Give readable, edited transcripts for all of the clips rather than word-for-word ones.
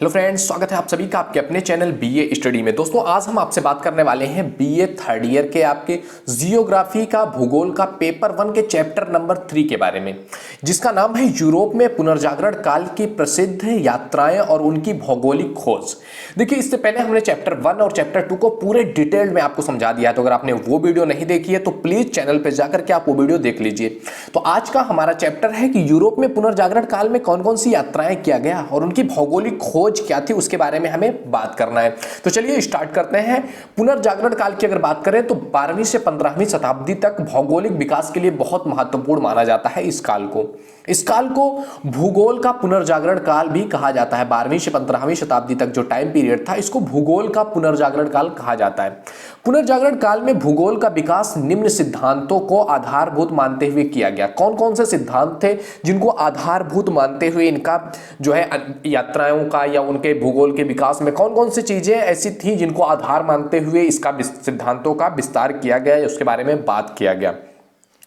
Hello friends, स्वागत है आप सभी का आपके अपने चैनल बीए स्टडी में। दोस्तों आज हम आपसे बात करने वाले हैं बीए थर्ड ईयर के आपके जियोग्राफी का भूगोल का पेपर 1 के चैप्टर नंबर 3 के बारे में, जिसका नाम है यूरोप में पुनर्जागरण काल की प्रसिद्ध यात्राएं और उनकी भौगोलिक खोज। देखिए, इससे पहले हमने चैप्टर 1 और चैप्टर 2 को पूरे डिटेल में आपको समझा दिया है, तो अगर आपने वो वीडियो नहीं देखी है तो प्लीज चैनल पर जाकर के आप वो वीडियो देख लीजिए। तो आज का हमारा चैप्टर है कि यूरोप में पुनर्जागरण काल में कौन कौन सी यात्राएं किया गया और उनकी भौगोलिक खोज क्या थी, उसके बारे में हमें बात करना है। तो चलिए स्टार्ट करते हैं। पुनर्जागरण काल की अगर बात करें तो 12वीं से 15वीं शताब्दी तक भौगोलिक विकास के लिए बहुत महत्वपूर्ण माना जाता है इस काल को। इस काल को भूगोल का पुनर्जागरण काल भी कहा जाता है। 12वीं से 15वीं शताब्दी तक जो टाइम पीरियड था, इसको भूगोल का पुनर्जागरण काल कहा जाता है। पुनर्जागरण काल में भूगोल का विकास निम्न सिद्धांतों को आधारभूत मानते हुए किया गया। कौन कौन से सिद्धांत थे जिनको आधारभूत मानते हुए इनका जो है यात्राओं का या उनके भूगोल के विकास में कौन कौन सी चीजें ऐसी थी जिनको आधार मानते हुए इसका सिद्धांतों का विस्तार किया गया, उसके बारे में बात किया गया।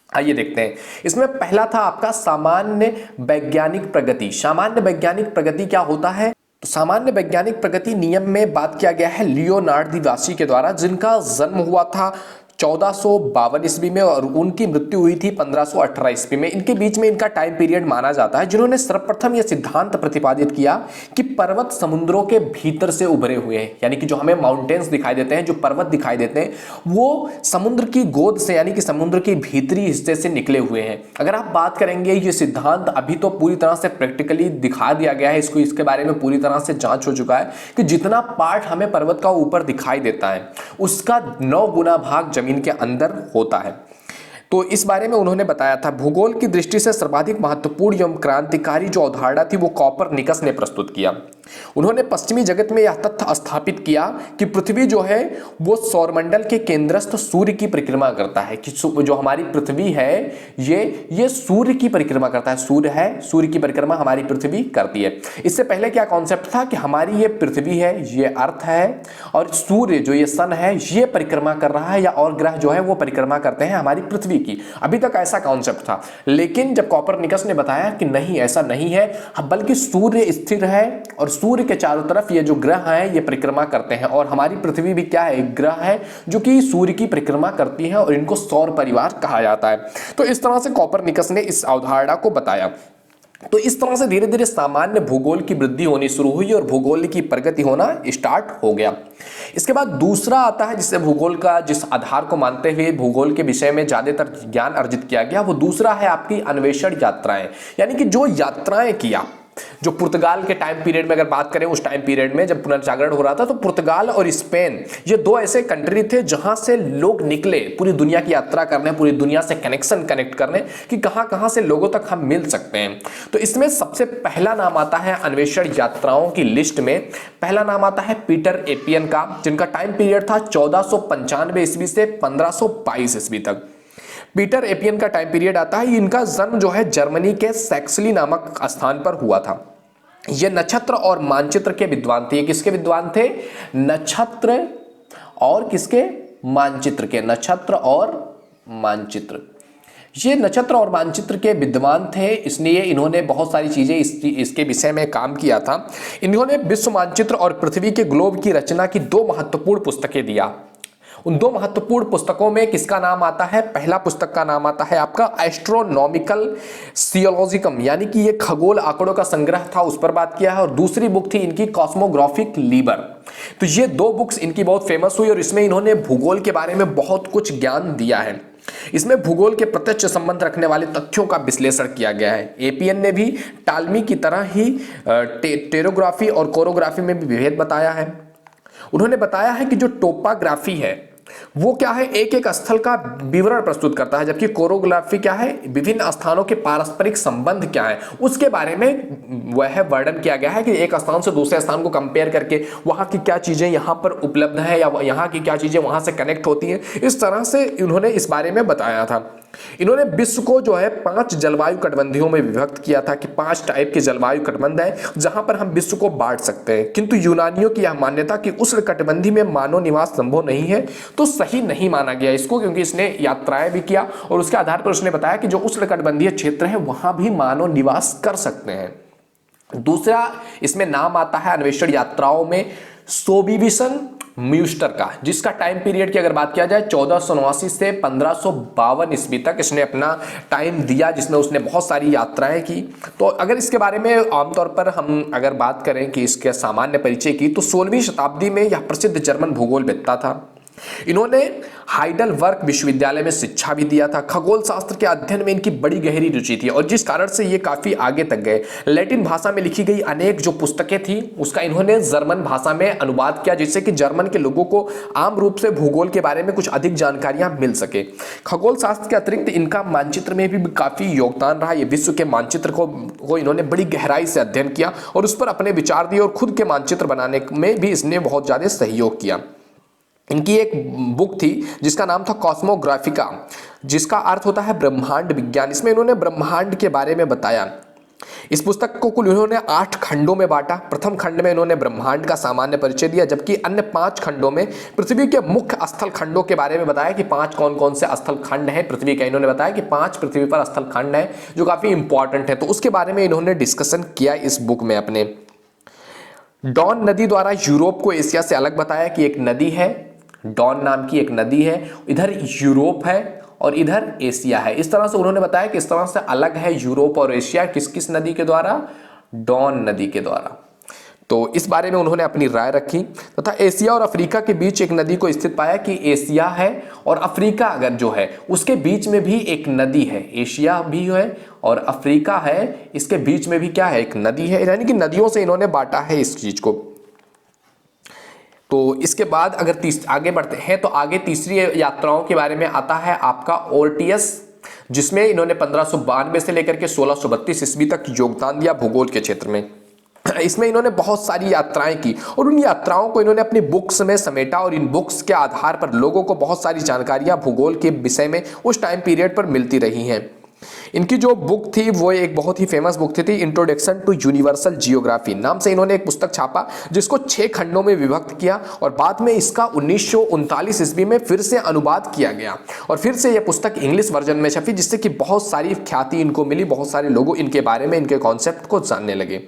आइए देखते हैं। इसमें पहला था आपका सामान्य वैज्ञानिक प्रगति। सामान्य वैज्ञानिक प्रगति क्या होता है? तो सामान्य वैज्ञानिक प्रगति नियम में बात किया गया है लियोनार्ड दी विंची के द्वारा, जिनका जन्म हुआ था 1452 ईस्वी में और उनकी मृत्यु हुई थी 1518 ईस्वी में। इनके बीच में इनका टाइम पीरियड माना जाता है, जिन्होंने सर्वप्रथम यह सिद्धांत प्रतिपादित किया कि पर्वत समुद्रों के भीतर से उभरे हुए हैं। यानी कि जो हमें माउंटेन्स दिखाई देते हैं, जो पर्वत दिखाई देते हैं, वो समुद्र की गोद से यानी कि समुद्र के भीतरी हिस्से से निकले हुए हैं। अगर आप बात करेंगे ये सिद्धांत अभी तो पूरी तरह से प्रैक्टिकली दिखा दिया गया है, इसको इसके बारे में पूरी तरह से जांच हो चुका है कि जितना पार्ट हमें पर्वत का ऊपर दिखाई देता है उसका 9 गुना भाग जमीन के अंदर होता है। तो इस बारे में उन्होंने बताया था। भूगोल की दृष्टि से सर्वाधिक महत्वपूर्ण एवं क्रांतिकारी जो अवधारणा थी वो कॉपरनिकस ने प्रस्तुत किया। उन्होंने पश्चिमी जगत में यह तथ्य स्थापित किया कि पृथ्वी जो है वो सौरमंडल के केंद्रस्थ सूर्य की परिक्रमा करता है, कि जो हमारी पृथ्वी है ये सूर्य की परिक्रमा करता है। सूर्य है, सूर्य की परिक्रमा हमारी पृथ्वी करती है। इससे पहले क्या कॉन्सेप्ट था कि हमारी ये पृथ्वी है, ये अर्थ है, और सूर्य जो ये सन है ये परिक्रमा कर रहा है, या और ग्रह जो है वो परिक्रमा करते हैं हमारी पृथ्वी की। अभी तक ऐसा कॉन्सेप्ट था, लेकिन जब कॉपरनिकस ने बताया कि नहीं, ऐसा नहीं है, बल्कि सूर्य स्थिर है और सूर्य के चारों तरफ ये जो ग्रह हैं ये परिक्रमा करते हैं, और हमारी पृथ्वी भी क्या है, एक ग्रह है जो कि सूर्य की परिक्रमा करती है, और इनको सौर परिवार कहा जाता है। तो इस तरह से कॉपरनिकस ने इस अवधारणा को बताया। तो इस तरह से धीरे धीरे सामान्य भूगोल की वृद्धि होनी शुरू हुई और भूगोल की प्रगति होना स्टार्ट हो गया। इसके बाद दूसरा आता है जिससे भूगोल का, जिस आधार को मानते हुए भूगोल के विषय में ज्यादातर ज्ञान अर्जित किया गया, वो दूसरा है आपकी अन्वेषण यात्राएं। यानी कि जो यात्राएं किया, जो पुर्तगाल के टाइम पीरियड में अगर बात करें, उस टाइम पीरियड में जब पुनर्जागरण हो रहा था, तो पुर्तगाल और स्पेन ये दो ऐसे कंट्री थे जहां से लोग निकले पूरी दुनिया की यात्रा करने, पूरी दुनिया से कनेक्ट करने कि कहां कहां से लोगों तक हम मिल सकते हैं। तो इसमें सबसे पहला नाम आता है अन्वेषण यात्राओं की लिस्ट में, पहला नाम आता है पीटर एपियन का, जिनका टाइम पीरियड था 1495 ईस्वी से 1522 ईस्वी तक। पीटर एपियन का टाइम पीरियड आता है। इनका जन्म जो है जर्मनी के सैक्सली नामक स्थान पर हुआ था। ये नक्षत्र और मानचित्र के विद्वान थे। किसके विद्वान थे? नक्षत्र और किसके? मानचित्र के। नक्षत्र और मानचित्र, ये नक्षत्र और मानचित्र के विद्वान थे, इसलिए इन्होंने बहुत सारी चीजें इसके विषय में काम किया था। इन्होंने विश्व मानचित्र और पृथ्वी के ग्लोब की रचना की 2 महत्वपूर्ण पुस्तकें दिया। उन 2 महत्वपूर्ण पुस्तकों में किसका नाम आता है? पहला पुस्तक का नाम आता है आपका एस्ट्रोनॉमिकल सियोलॉजिकम, यानी कि ये खगोल आंकड़ों का संग्रह था, उस पर बात किया है। और दूसरी बुक थी इनकी कॉस्मोग्राफिक लीबर। तो ये 2 बुक्स इनकी बहुत फेमस हुई और इसमें इन्होंने भूगोल के बारे में बहुत कुछ ज्ञान दिया है। इसमें भूगोल के प्रत्यक्ष संबंध रखने वाले तथ्यों का विश्लेषण किया गया है। एपियन ने भी टालमी की तरह ही टेरोग्राफी और कोरोग्राफी में भी भेद बताया है। उन्होंने बताया है कि जो टोपोग्राफी है वो क्या है, एक एक स्थल का विवरण प्रस्तुत करता है, जबकि कोरोग्राफी क्या है, विभिन्न स्थानों के पारस्परिक संबंध क्या है उसके बारे में वह वर्णन किया गया है कि एक स्थान से दूसरे स्थान को कंपेयर करके वहां की क्या चीजें यहां पर उपलब्ध है या यहां की क्या चीजें वहां से कनेक्ट होती हैं। इस तरह से इन्होंने इस बारे में बताया था। इन्होंने विश्व को जो है 5 जलवायु कटबंधियों में विभक्त किया था कि 5 टाइप के जलवायु कटबंध है जहां पर हम विश्व को बांट सकते हैं। किंतु यूनानियों की यह मान्यता कि उष्ण कटिबंधी में मानव निवास संभव नहीं है तो सही नहीं माना गया इसको, क्योंकि इसने यात्राएं भी किया और उसके आधार पर उसने बताया कि जो उष्ण कटिबंधीय क्षेत्र है वहां भी मानव निवास कर सकते हैं। दूसरा इसमें नाम आता है अन्वेषण यात्राओं में सोबिविसन म्यूस्टर का, जिसका टाइम पीरियड की अगर बात किया जाए 1489 से 1552 ईस्वी तक इसने अपना टाइम दिया, जिसमें उसने बहुत सारी यात्राएं की। तो अगर इसके बारे में आमतौर पर हम अगर बात करें कि इसके सामान्य परिचय की, तो 16वीं शताब्दी में यह प्रसिद्ध जर्मन भूगोलवेत्ता था। इन्होंने हाइडलबर्ग विश्वविद्यालय में शिक्षा भी दिया था। खगोल शास्त्र के अध्ययन में इनकी बड़ी गहरी रुचि थी और जिस कारण से ये काफी आगे तक गए। लैटिन भाषा में लिखी गई अनेक जो पुस्तकें थी उसका इन्होंने जर्मन भाषा में अनुवाद किया, जिससे कि जर्मन के लोगों को आम रूप से भूगोल के बारे में कुछ अधिक जानकारियां मिल सके। खगोल शास्त्र के अतिरिक्त इनका मानचित्र में भी काफी योगदान रहा। ये विश्व के मानचित्र को इन्होंने बड़ी गहराई से अध्ययन किया और उस पर अपने विचार दिए और खुद के मानचित्र बनाने में भी इसने बहुत ज्यादा सहयोग किया। इनकी एक बुक थी जिसका नाम था कॉस्मोग्राफिका, जिसका अर्थ होता है ब्रह्मांड विज्ञान। इसमें इन्होंने ब्रह्मांड के बारे में बताया। इस पुस्तक को कुल इन्होंने 8 खंडों में बांटा। प्रथम खंड में इन्होंने ब्रह्मांड का सामान्य परिचय दिया, जबकि अन्य 5 खंडों में पृथ्वी के मुख्य स्थल खंडों के बारे में बताया कि 5 कौन कौन से स्थल खंड है पृथ्वी का। इन्होंने बताया कि 5 पृथ्वी पर स्थल खंड है जो काफी इंपॉर्टेंट है, तो उसके बारे में इन्होंने डिस्कशन किया इस बुक में अपने। डॉन नदी द्वारा यूरोप को एशिया से अलग बताया कि एक नदी है, डॉन नाम की एक नदी है, इधर यूरोप है और इधर एशिया है। इस तरह से उन्होंने बताया कि इस तरह से अलग है यूरोप और एशिया किस किस नदी के द्वारा, डॉन नदी के द्वारा। तो इस बारे में उन्होंने अपनी राय रखी तथा एशिया और अफ्रीका के बीच एक नदी को स्थित पाया कि एशिया है और अफ्रीका अगर जो है उसके बीच में भी एक नदी है। एशिया भी है और अफ्रीका है, इसके बीच में भी क्या है, एक नदी है। यानी कि नदियों से इन्होंने बांटा है इस चीज को। तो इसके बाद अगर आगे बढ़ते हैं तो आगे तीसरी यात्राओं के बारे में आता है आपका ओर्टियस, जिसमें इन्होंने 1592 से लेकर के 1632 ईस्वी तक योगदान दिया भूगोल के क्षेत्र में। इसमें इन्होंने बहुत सारी यात्राएं की और उन यात्राओं को इन्होंने अपनी बुक्स में समेटा और इन बुक्स के आधार पर लोगों को बहुत सारी जानकारियां भूगोल के विषय में उस टाइम पीरियड पर मिलती रही हैं। इनकी जो बुक थी वो एक बहुत ही फेमस बुक थी इंट्रोडक्शन टू यूनिवर्सल जियोग्राफी नाम से इन्होंने एक पुस्तक छापा, जिसको 6 खंडों में विभक्त किया और बाद में इसका 1939 ईस्वी में फिर से अनुवाद किया गया और फिर से यह पुस्तक इंग्लिश वर्जन में छपी, जिससे कि बहुत सारी ख्याति इनको मिली, बहुत सारे लोग इनके बारे में इनके कॉन्सेप्ट को जानने लगे।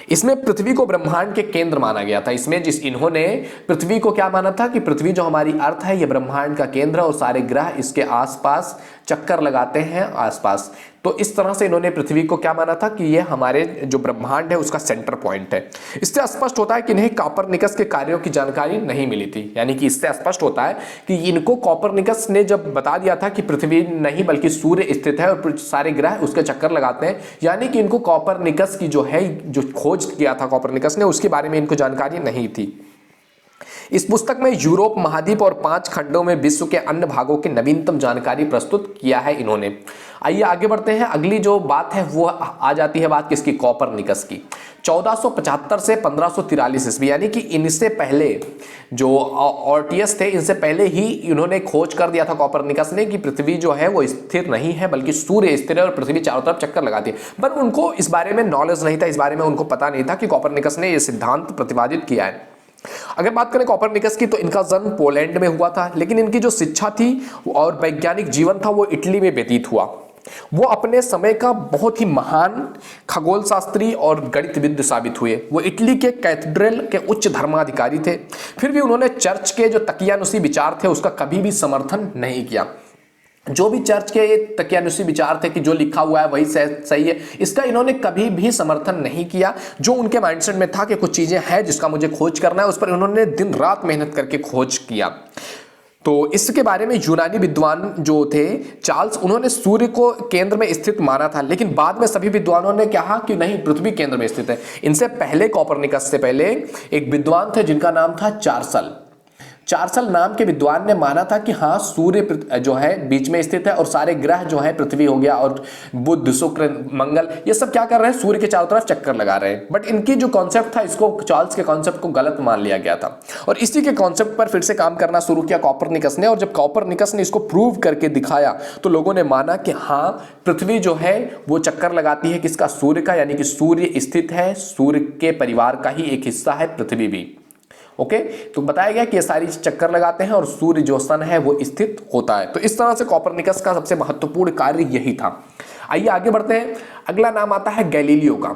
इसमें पृथ्वी को ब्रह्मांड के केंद्र माना गया था। इसमें इन्होंने पृथ्वी को क्या माना था कि पृथ्वी जो हमारी अर्थ है ये ब्रह्मांड का केंद्र है और सारे ग्रह इसके आसपास चक्कर लगाते हैं आसपास। तो इस तरह से इन्होंने पृथ्वी को क्या माना था कि ये हमारे जो ब्रह्मांड है उसका सेंटर पॉइंट है। इससे स्पष्ट होता है कि इन्हें कॉपरनिकस के कार्यों की जानकारी नहीं मिली थी। यानी कि इससे स्पष्ट होता है कि इनको कॉपरनिकस ने जब बता दिया था कि पृथ्वी नहीं बल्कि सूर्य स्थित है और सारे ग्रह उसके चक्कर लगाते हैं, यानी कि इनको कॉपरनिकस की जो खोज किया था कॉपरनिकस ने उसके बारे में इनको जानकारी नहीं थी। इस पुस्तक में यूरोप महाद्वीप और 5 खंडों में विश्व के अन्य भागों की नवीनतम जानकारी प्रस्तुत किया है इन्होंने। आइए आगे बढ़ते हैं। अगली जो बात है वो आ जाती है बात किसकी, कॉपरनिकस की। 1475 से 1543 ईस्वी, यानी कि इनसे पहले जो ऑर्टियस थे इनसे पहले ही इन्होंने खोज कर दिया था कॉपरनिकस ने कि पृथ्वी जो है वो स्थिर नहीं है बल्कि सूर्य स्थिर है और पृथ्वी चारों तरफ चक्कर लगाती है। पर उनको इस बारे में नॉलेज नहीं था, इस बारे में उनको पता नहीं था कि कॉपरनिकस ने यह सिद्धांत प्रतिपादित किया है। अगर बात करें कॉपरनिकस की तो इनका जन्म पोलैंड में हुआ था, लेकिन इनकी जो शिक्षा थी और वैज्ञानिक जीवन था वो इटली में व्यतीत हुआ। वो अपने समय का बहुत ही महान खगोल शास्त्री और गणितविद साबित हुए। वो इटली के कैथेड्रल के उच्च धर्माधिकारी थे। फिर भी उन्होंने चर्च के जो तकियानुसी विचार थे उसका कभी भी समर्थन नहीं किया। जो भी चर्च के तकियानुसी विचार थे कि जो लिखा हुआ है वही सही है, इसका इन्होंने कभी भी समर्थन नहीं किया। जो उनके माइंडसेट में था कि कुछ चीजें हैं जिसका मुझे खोज करना है, उस पर इन्होंने दिन रात मेहनत करके खोज किया। तो इसके बारे में यूनानी विद्वान जो थे चार्ल्स, उन्होंने सूर्य को केंद्र में स्थित माना था, लेकिन बाद में सभी विद्वानों ने कहा कि नहीं, पृथ्वी केंद्र में स्थित है। इनसे पहले कॉपरनिकस से पहले एक विद्वान थे जिनका नाम था चार्सल नाम के विद्वान ने माना था कि हाँ, सूर्य जो है बीच में स्थित है और सारे ग्रह जो है पृथ्वी हो गया और बुध शुक्र मंगल ये सब क्या कर रहे हैं, सूर्य के चारों तरफ चक्कर लगा रहे हैं। बट इनकी जो कॉन्सेप्ट था इसको चार्ल्स के कॉन्सेप्ट को गलत मान लिया गया था और इसी के कॉन्सेप्ट पर फिर से काम करना शुरू किया कॉपरनिकस ने। और जब कॉपरनिकस ने इसको प्रूव करके दिखाया तो लोगों ने माना कि हाँ, पृथ्वी जो है वो चक्कर लगाती है किसका, सूर्य का, यानी कि सूर्य स्थित है, सूर्य के परिवार का ही एक हिस्सा है पृथ्वी भी। ओके, तो बताया गया कि ये सारी चक्कर लगाते हैं और सूर्य जो सन है वो स्थित होता है। तो इस तरह से कॉपरनिकस का सबसे महत्वपूर्ण कार्य यही था। आइए आगे बढ़ते हैं। अगला नाम आता है गैलीलियो का।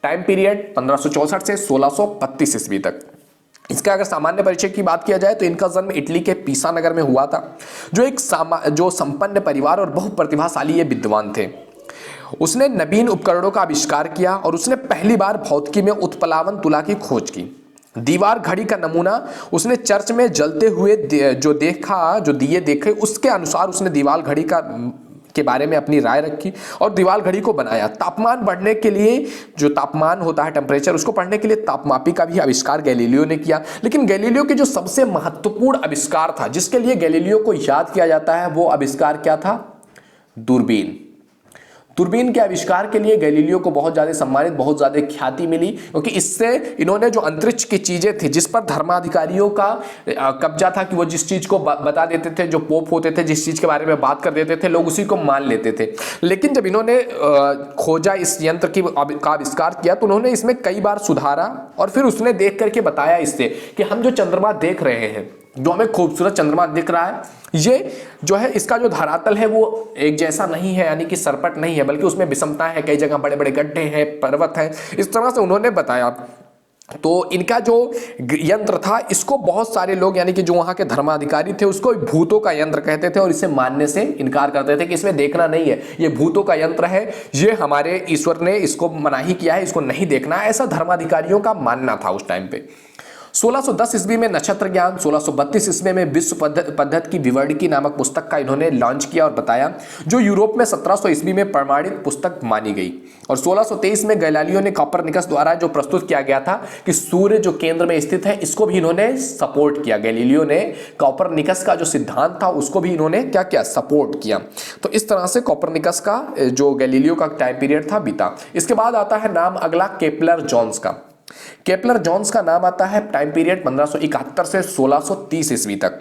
टाइम पीरियड 1564 से 1632 ईस्वी तक। इसका अगर सामान्य परिचय की बात किया जाए तो इनका जन्म इटली के पीसा नगर में हुआ था। जो संपन्न परिवार और बहुप्रतिभाशाली ये विद्वान थे। उसने नवीन उपकरणों का आविष्कार किया और उसने पहली बार भौतिकी में उत्प्लावन तुला की खोज की। दीवार घड़ी का नमूना उसने चर्च में जलते हुए जो दिए देखे, उसके अनुसार उसने दीवार घड़ी के बारे में अपनी राय रखी और दीवार घड़ी को बनाया। तापमान बढ़ने के लिए, जो तापमान होता है टेम्परेचर, उसको पढ़ने के लिए तापमापी का भी आविष्कार गैलीलियो ने किया। लेकिन गैलीलियो के जो सबसे महत्वपूर्ण आविष्कार था, जिसके लिए गैलीलियो को याद किया जाता है, वो आविष्कार क्या था? दूरबीन। दूरबीन के आविष्कार के लिए गैलीलियो को बहुत ज़्यादा सम्मानित, बहुत ज़्यादा ख्याति मिली, क्योंकि इससे इन्होंने जो अंतरिक्ष की चीज़ें थी जिस पर धर्माधिकारियों का कब्जा था, कि वो जिस चीज़ को बता देते थे, जो पोप होते थे जिस चीज़ के बारे में बात कर देते थे, लोग उसी को मान लेते थे। लेकिन जब इन्होंने खोजा, इस यंत्र का आविष्कार किया, तो उन्होंने इसमें कई बार सुधारा और फिर उसने देख करके बताया इससे कि हम जो चंद्रमा देख रहे हैं, जो हमें खूबसूरत चंद्रमा दिख रहा है, ये जो है इसका जो धरातल है वो एक जैसा नहीं है, यानी कि सरपट नहीं है, बल्कि उसमें विषमताएं हैं, कई जगह बड़े बड़े गड्ढे हैं, पर्वत हैं, इस तरह से उन्होंने बताया। तो इनका जो यंत्र था, इसको बहुत सारे लोग, यानी कि जो वहाँ के धर्माधिकारी थे, उसको भूतों का यंत्र कहते थे और इसे मानने से इनकार करते थे कि इसमें देखना नहीं है, ये भूतों का यंत्र है, ये हमारे ईश्वर ने इसको मनाही किया है, इसको नहीं देखना है, ऐसा धर्माधिकारियों का मानना था उस टाइम पे। 1610 ईस्वी में नक्षत्र ज्ञान, 1632 ईस्वी में विश्व पद्धति की विवर्णिकी नामक पुस्तक का इन्होंने लॉन्च किया और बताया, जो यूरोप में 1700 ईस्वी में प्रमाणित पुस्तक मानी गई। और 1623 में गैलीलियो ने कॉपरनिकस द्वारा जो प्रस्तुत किया गया था कि सूर्य जो केंद्र में स्थित है, इसको भी इन्होंने सपोर्ट किया। गैलीलियो ने कॉपरनिकस का जो सिद्धांत था उसको भी इन्होंने क्या किया? सपोर्ट किया। तो इस तरह से कॉपरनिकस का जो गैलीलियो का टाइम पीरियड था बीता। इसके बाद आता है नाम अगला केपलर जोन्स का। केपलर जोन्स का नाम आता है टाइम पीरियड 1571 से 1630 ईस्वी तक।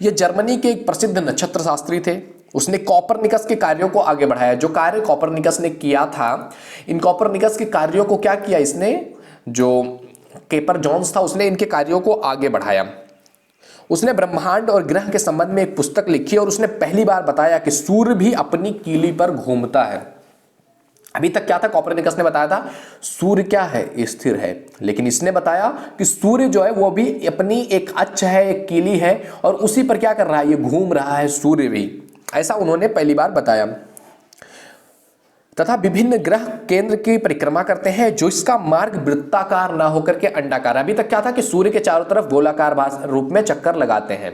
ये जर्मनी के एक प्रसिद्ध नक्षत्र शास्त्री थे। उसने कॉपरनिकस के कार्यों को आगे बढ़ाया। जो कार्य कॉपरनिकस ने किया था, इन कॉपरनिकस के कार्यों को क्या किया इसने, जो केपलर जोन्स था, उसने इनके कार्यों को आगे बढ़ाया। उसने ब्रह्मांड और ग्रह के संबंध में एक पुस्तक लिखी और उसने पहली बार बताया कि सूर्य भी अपनी कीली पर घूमता है। अभी तक क्या था? कॉपरनिकस ने बताया था सूर्य क्या है? स्थिर है। लेकिन इसने बताया कि सूर्य जो है वो भी अपनी एक अक्ष है, एक कीली है, और उसी पर क्या कर रहा है? ये घूम रहा है सूर्य भी। ऐसा उन्होंने पहली बार बताया। तथा विभिन्न ग्रह केंद्र की परिक्रमा करते हैं, जो इसका मार्ग वृत्ताकार ना होकर के अंडाकार। अभी तक क्या था कि सूर्य के चारों तरफ गोलाकार रूप में चक्कर लगाते हैं,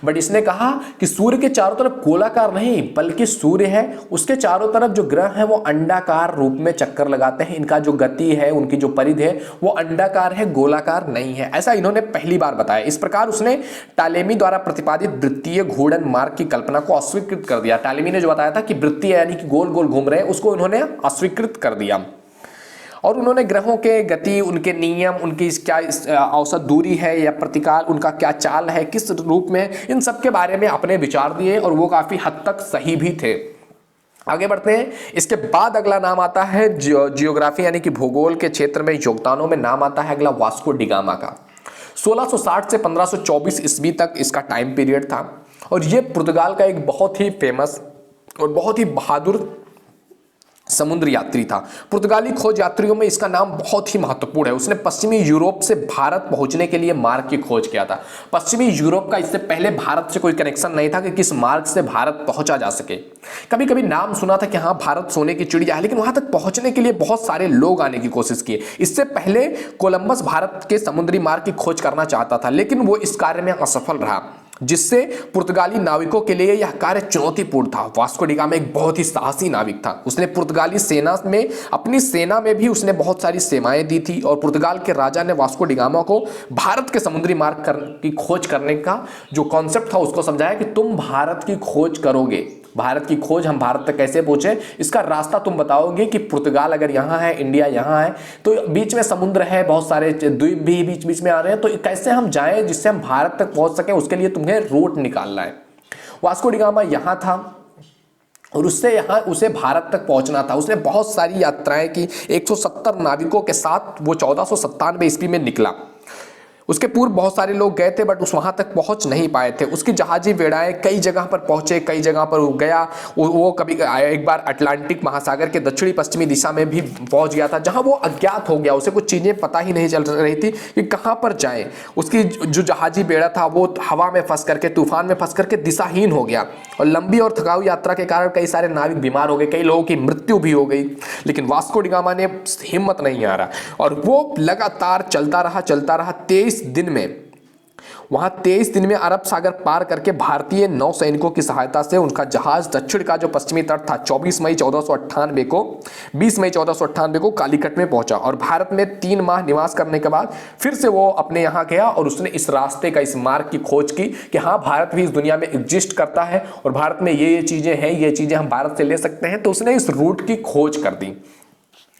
बट इसने कहा कि सूर्य के चारों तरफ गोलाकार नहीं, बल्कि सूर्य है, उसके चारों तरफ जो ग्रह है वो अंडाकार रूप में चक्कर लगाते हैं। इनका जो गति है, उनकी जो परिधि है, वो अंडाकार है, गोलाकार नहीं है। ऐसा इन्होंने पहली बार बताया। इस प्रकार उसने टालेमी द्वारा प्रतिपादित वृत्तीय घूर्णन मार्ग की कल्पना को अस्वीकृत कर दिया। टालेमी ने जो बताया था कि वृत्तीय यानी कि गोल गोल घूम रहे हैं, उसको उन्होंने अस्वीकृत कर दिया। और उन्होंने ग्रहों के गति, उनके नियम, उनकी क्या औसत दूरी है या प्रतिकाल, उनका क्या चाल है, किस रूप में, इन सब के बारे में अपने विचार दिए और वो काफी हद तक सही भी थे। आगे बढ़ते हैं। इसके बाद अगला नाम आता है जियोग्राफी यानी कि भूगोल के क्षेत्र में योगदानों में नाम आता है अगला वास्को डी गामा का। 1660 से 1524 ईस्वी तक इसका टाइम पीरियड था और ये पुर्तगाल का एक बहुत ही फेमस और बहुत ही बहादुर समुद्र यात्री था। पुर्तगाली खोज यात्रियों में इसका नाम बहुत ही महत्वपूर्ण है। उसने पश्चिमी यूरोप से भारत पहुंचने के लिए मार्ग की खोज किया था। पश्चिमी यूरोप का इससे पहले भारत से कोई कनेक्शन नहीं था कि किस मार्ग से भारत पहुंचा जा सके। कभी कभी नाम सुना था कि हाँ भारत सोने की चिड़िया है, लेकिन वहां तक पहुंचने के लिए बहुत सारे लोग आने की कोशिश किए। इससे पहले कोलंबस भारत के समुद्री मार्ग की खोज करना चाहता था, लेकिन वो इस कार्य में असफल रहा, जिससे पुर्तगाली नाविकों के लिए यह कार्य चुनौतीपूर्ण था। वास्को डी गामा एक बहुत ही साहसी नाविक था। उसने पुर्तगाली सेना में, अपनी सेना में भी उसने बहुत सारी सेवाएं दी थी और पुर्तगाल के राजा ने वास्को डी गामा को भारत के समुद्री मार्ग की खोज करने का जो कॉन्सेप्ट था उसको समझाया कि तुम भारत की खोज करोगे, भारत की खोज, हम भारत तक कैसे पहुंचे, इसका रास्ता तुम बताओगे कि पुर्तगाल अगर यहाँ है, इंडिया यहाँ है, तो बीच में समुद्र है, बहुत सारे द्वीप भी बीच बीच में आ रहे हैं, तो कैसे हम जाएं जिससे हम भारत तक पहुंच सके, उसके लिए तुम्हें रूट निकालना है। वास्को डी गामा यहाँ था और उससे यहाँ उसे भारत तक पहुंचना था। उसने बहुत सारी यात्राएं की। 170 नाविकों के साथ वो 1497 ईस्वी में निकला। उसके पूर्व बहुत सारे लोग गए थे बट उस वहां तक पहुंच नहीं पाए थे। उसकी जहाजी बेड़ाएं कई जगह पर पहुंचे, कई जगह पर वो गया। वो कभी एक बार अटलांटिक महासागर के दक्षिणी पश्चिमी दिशा में भी पहुंच गया था, जहां वो अज्ञात हो गया। उसे कुछ चीजें पता ही नहीं चल रही थी कि कहां पर जाए। उसकी जो जहाजी बेड़ा था वो हवा में फंस करके, तूफान में फंस करके दिशाहीन हो गया और लंबी और थकाऊ यात्रा के कारण कई सारे नाविक बीमार हो गए, कई लोगों की मृत्यु भी हो गई। लेकिन वास्को डी गामा ने हिम्मत नहीं हारा और वो लगातार चलता रहा 23 दिन में। वहां 23 दिन में अरब सागर पार करके भारतीय नौ सैनिकों की सहायता से उनका जहाज दक्षिण का जो पश्चिमी तट था 20 मई 1498 को कालीकट में पहुंचा और भारत में 3 माह निवास करने के बाद फिर से वो अपने यहां गया और उसने इस रास्ते का, इस मार्ग की खोज की कि हाँ, भारत भी इस दुनिया में एग्जिस्ट करता है और भारत में ये चीजें हैं, ये चीजें हम भारत से ले सकते हैं। तो उसने इस रूट की खोज कर दी।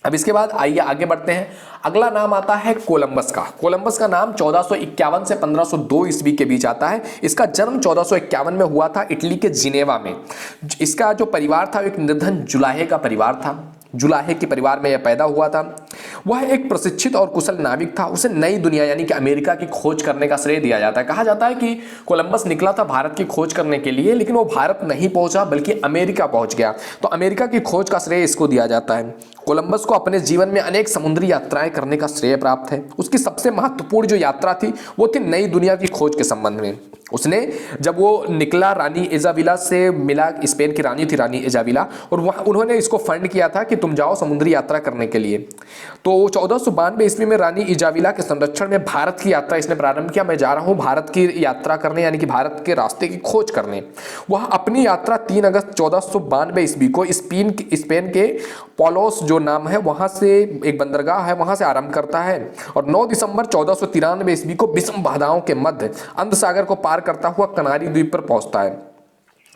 अब इसके बाद आइए आगे बढ़ते हैं। अगला नाम आता है कोलंबस का। कोलंबस का नाम 1451 से 1502 ईस्वी के बीच आता है। इसका जन्म 1451 में हुआ था इटली के जिनेवा में। इसका जो परिवार था एक निर्धन जुलाहे का परिवार था। जुलाहे के परिवार में यह पैदा हुआ था। वह एक प्रशिक्षित और कुशल नाविक था। उसे नई दुनिया यानी कि अमेरिका की खोज करने का श्रेय दिया जाता है। कहा जाता है कि कोलंबस निकला था भारत की खोज करने के लिए, लेकिन वो भारत नहीं पहुंचा बल्कि अमेरिका पहुंच गया। तो अमेरिका की खोज का श्रेय इसको दिया जाता है। कोलंबस को अपने जीवन में अनेक समुद्री यात्राएं करने का श्रेय प्राप्त है। उसकी सबसे महत्वपूर्ण जो यात्रा थी वो थी नई दुनिया की खोज के संबंध में। उसने जब वो निकला, रानी इजाबिला से मिला। स्पेन की रानी थी रानी इजाबिला, और वहाँ उन्होंने इसको फंड किया था कि तुम जाओ समुद्री यात्रा करने के लिए। तो 1492 ईस्वी में रानी इजाबिला के संरक्षण में भारत की यात्रा इसने प्रारंभ किया। मैं जा रहा हूँ भारत की यात्रा करने, यानी कि भारत के रास्ते की खोज करने। वह अपनी यात्रा 3 अगस्त 1492 ईस्वी को स्पेन के पोलोस जो नाम है वहां से एक बंदरगाह है, वहां से आरंभ करता है और 9 दिसंबर 1493 ईस्वी को विषम बाधाओं के मध्य अंध सागर को पार करता हुआ कनारी द्वीप पर पहुंचता है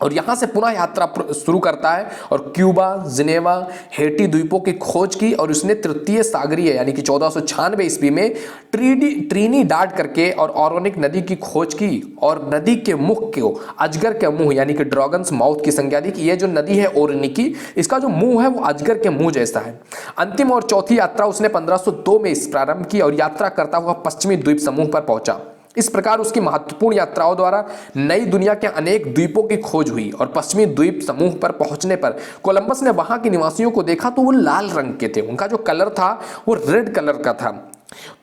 और यहां से पुनः यात्रा शुरू करता है और क्यूबा, जिनेवा, हेटी द्वीपों की खोज की। और उसने तृतीय सागरीय यानी कि 1496 ईस्वी में ट्रिनिडाड करके और ऑरोनिक नदी की खोज की और नदी के मुख को अजगर के मुंह यानी कि ड्रैगन्स माउथ की संज्ञा दी कि ये जो नदी है ओरनिकी, इसका जो मुंह है वो अजगर के मुंह जैसा है। अंतिम और चौथी यात्रा उसने 1502 में प्रारंभ की और यात्रा करता हुआ पश्चिमी द्वीप समूह पर पहुंचा। इस प्रकार उसकी महत्वपूर्ण यात्राओं द्वारा नई दुनिया के अनेक द्वीपों की खोज हुई और पश्चिमी द्वीप समूह पर पहुंचने पर कोलंबस ने वहां के निवासियों को देखा तो वो लाल रंग के थे। उनका जो कलर था वो रेड कलर का था।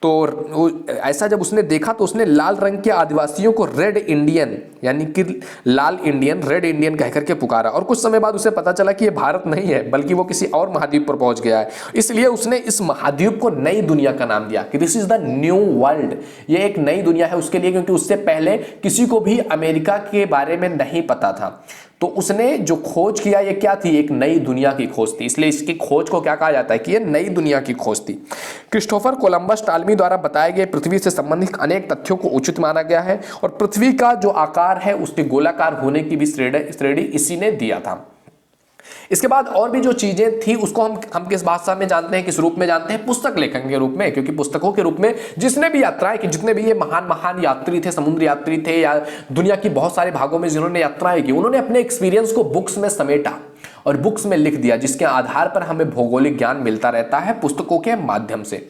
तो ऐसा जब उसने देखा तो उसने लाल रंग के आदिवासियों को रेड इंडियन यानी कि लाल इंडियन, रेड इंडियन कहकर के पुकारा। और कुछ समय बाद उसे पता चला कि ये भारत नहीं है बल्कि वो किसी और महाद्वीप पर पहुंच गया है। इसलिए उसने इस महाद्वीप को नई दुनिया का नाम दिया कि this is the new world. ये एक नई दुनिया है उसके लिए, क्योंकि उससे पहले किसी को भी अमेरिका के बारे में नहीं पता था। तो उसने जो खोज किया ये क्या थी, एक नई दुनिया की खोज थी। इसलिए इसकी खोज को क्या कहा जाता है कि ये नई दुनिया की खोज थी। क्रिस्टोफर कोलंबस टालमी द्वारा बताए गए पृथ्वी से संबंधित अनेक तथ्यों को उचित माना गया है और पृथ्वी का जो आकार है उसके गोलाकार होने की भी श्रेणी इसी ने दिया था। इसके बाद और भी जो चीजें थी उसको हम किस भाषा में जानते हैं, किस रूप में जानते हैं, पुस्तक लेखन के रूप में। क्योंकि पुस्तकों के रूप में जिसने भी यात्राएं की, जितने भी ये महान यात्री थे, समुद्री यात्री थे या दुनिया की बहुत सारे भागों में जिन्होंने यात्राएं की, उन्होंने अपने एक्सपीरियंस को बुक्स में समेटा और बुक्स में लिख दिया, जिसके आधार पर हमें भौगोलिक ज्ञान मिलता रहता है पुस्तकों के माध्यम से।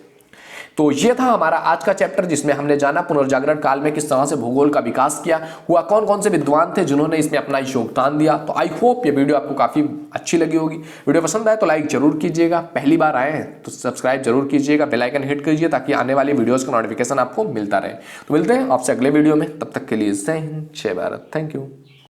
तो ये था हमारा आज का चैप्टर जिसमें हमने जाना पुनर्जागरण काल में किस तरह से भूगोल का विकास किया हुआ, कौन कौन से विद्वान थे जिन्होंने इसमें अपना योगदान दिया। तो आई होप ये वीडियो आपको काफी अच्छी लगी होगी। वीडियो पसंद आए तो लाइक जरूर कीजिएगा, पहली बार आए हैं तो सब्सक्राइब जरूर कीजिएगा, बेल आइकन हिट कीजिए ताकि आने वाली वीडियोस का नोटिफिकेशन आपको मिलता रहे। तो मिलते हैं आपसे अगले वीडियो में, तब तक के लिए जय हिंद, जय भारत, थैंक यू।